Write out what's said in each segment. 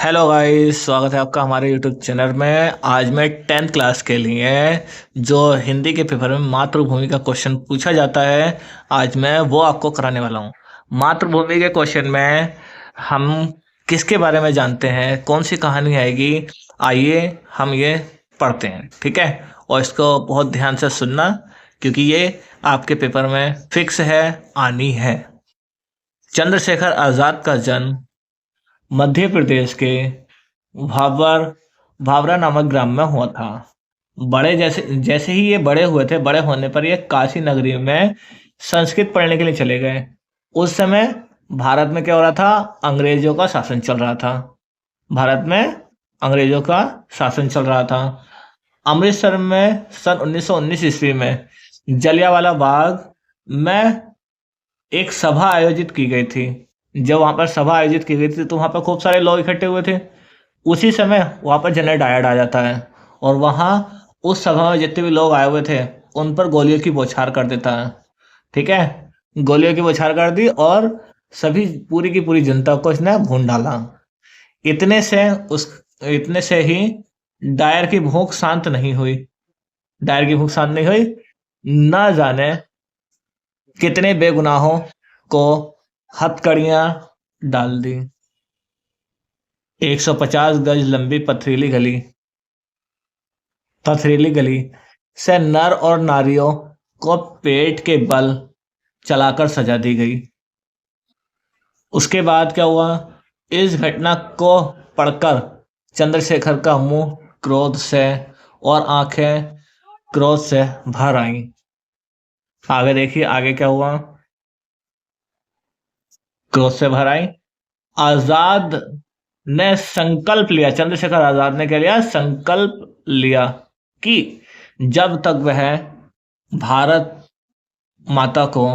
Hello guys, स्वागत है आपका हमारे यूट्यूब चैनल में। आज मैं 10th क्लास के लिए जो हिंदी के पेपर में मातृभूमि का क्वेश्चन पूछा जाता है, आज मैं वो आपको कराने वाला हूँ। मातृभूमि के क्वेश्चन में हम किसके बारे में जानते हैं, कौन सी कहानी आएगी, आइए हम ये पढ़ते हैं, ठीक है। और इसको बहुत ध्यान से सुनना, क्योंकि ये आपके पेपर में फिक्स है, आनी है। चंद्रशेखर आज़ाद का जन्म मध्य प्रदेश के भावर भावरा नामक ग्राम में हुआ था। बड़े जैसे जैसे ही ये बड़े हुए थे, बड़े होने पर ये काशी नगरी में संस्कृत पढ़ने के लिए चले गए। उस समय भारत में क्या हो रहा था? अंग्रेजों का शासन चल रहा था। भारत में अंग्रेजों का शासन चल रहा था। अमृतसर में सन 1919 ईस्वी में जलियांवाला बाग में एक सभा आयोजित की गई थी। जब वहां पर सभा आयोजित की गई थी तो वहां पर खूब सारे लोग इकट्ठे हुए थे। उसी समय वहां पर जनरल डायर आ जाता है और वहां उस सभा में जितने भी लोग आए हुए थे उन पर गोलियों की बौछार कर देता है, ठीक है। गोलियों की बौछार कर दी और सभी पूरी की पूरी जनता को इसने भून डाला। इतने से उस इतने से ही डायर की भूख शांत नहीं हुई। डायर की भूख शांत नहीं हुई। ना जाने कितने बेगुनाहों को हथकड़ियां डाल दी। 150 गज लंबी पथरीली गली से नर और नारियों को पेट के बल चलाकर सजा दी गई। उसके बाद क्या हुआ? इस घटना को पढ़कर चंद्रशेखर का मुंह क्रोध से और आंखें क्रोध से भर आईं। आगे देखिए, आगे क्या हुआ? क्रोध से भर आई। आजाद ने संकल्प लिया, चंद्रशेखर आजाद ने क्या लिया? संकल्प लिया कि जब तक वह भारत माता को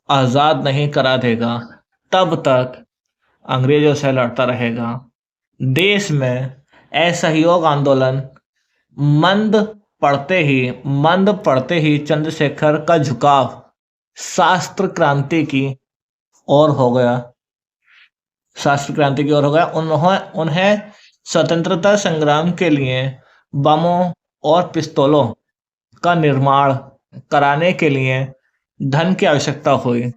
आजाद नहीं करा देगा तब तक अंग्रेजों से लड़ता रहेगा। देश में असहयोग आंदोलन मंद मंद पड़ते ही चंद्रशेखर का झुकाव शास्त्र क्रांति की ओर हो गया। उन्हें स्वतंत्रता संग्राम के लिए बमों और पिस्तौलों का निर्माण कराने के लिए धन की आवश्यकता हुई।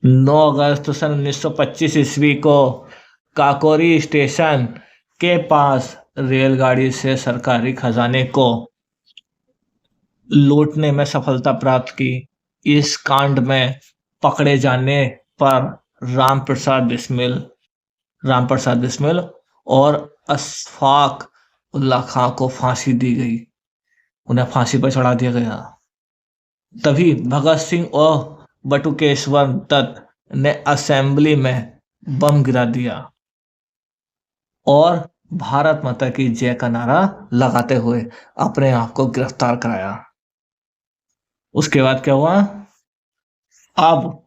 9 अगस्त सन 1925 ईस्वी को काकोरी स्टेशन के पास रेलगाड़ी से सरकारी खजाने को लूटने में सफलता प्राप्त की। इस कांड में पकड़े जाने पर राम प्रसाद बिस्मिल और अशफाक उल्ला खां को फांसी दी गई। उन्हें फांसी पर चढ़ा दिया गया। तभी भगत सिंह और बटुकेश्वर दत्त ने असेंबली में बम गिरा दिया और भारत माता की जय का नारा लगाते हुए अपने आप को गिरफ्तार कराया। उसके बाद क्या हुआ? अब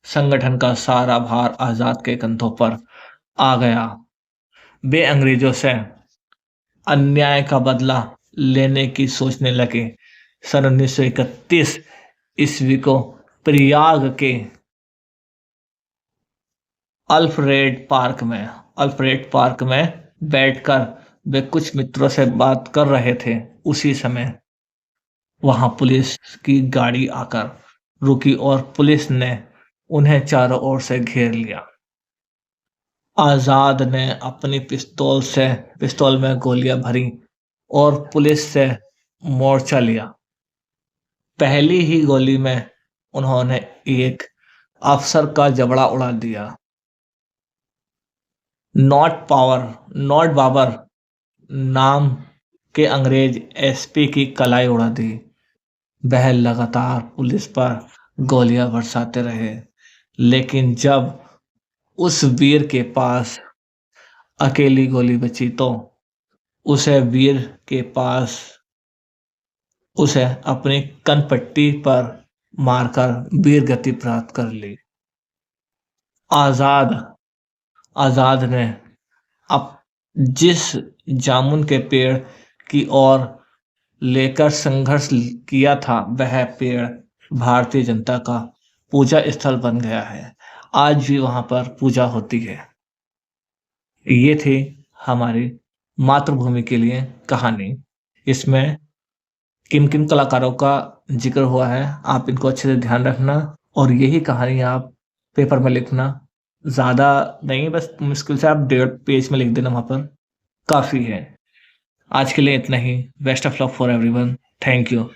संगठन का सारा भार आजाद के कंधों पर आ गया। वे अंग्रेजों से अन्याय का बदला लेने की सोचने लगे। सन 1931 ईस्वी को प्रयाग के अल्फ्रेड पार्क में बैठकर वे कुछ मित्रों से बात कर रहे थे। उसी समय वहां पुलिस की गाड़ी आकर रुकी और पुलिस ने उन्हें चारों ओर से घेर लिया। आजाद ने अपनी पिस्तौल में गोलियां भरी और पुलिस से मोर्चा लिया। पहली ही गोली में उन्होंने एक अफसर का जबड़ा उड़ा दिया। नॉट बाबर नाम के अंग्रेज एसपी की कलाई उड़ा दी। वह लगातार पुलिस पर गोलियां बरसाते रहे, लेकिन जब उस वीर के पास अकेली गोली बची तो उसे अपनी कनपट्टी पर मारकर वीर गति प्राप्त कर ली। आजाद ने अब जिस जामुन के पेड़ की ओर लेकर संघर्ष किया था, वह पेड़ भारतीय जनता का पूजा स्थल बन गया है। आज भी वहां पर पूजा होती है। ये थी हमारी मातृभूमि के लिए कहानी। इसमें किन-किन कलाकारों का ज़िक्र हुआ है, आप इनको अच्छे से ध्यान रखना और यही कहानी आप पेपर में लिखना। ज़्यादा नहीं, बस मुश्किल से आप 1.5 पेज में लिख देना वहाँ पर, काफ़ी है। आज के लिए इतना ही। Best of luck for everyone. Thank you.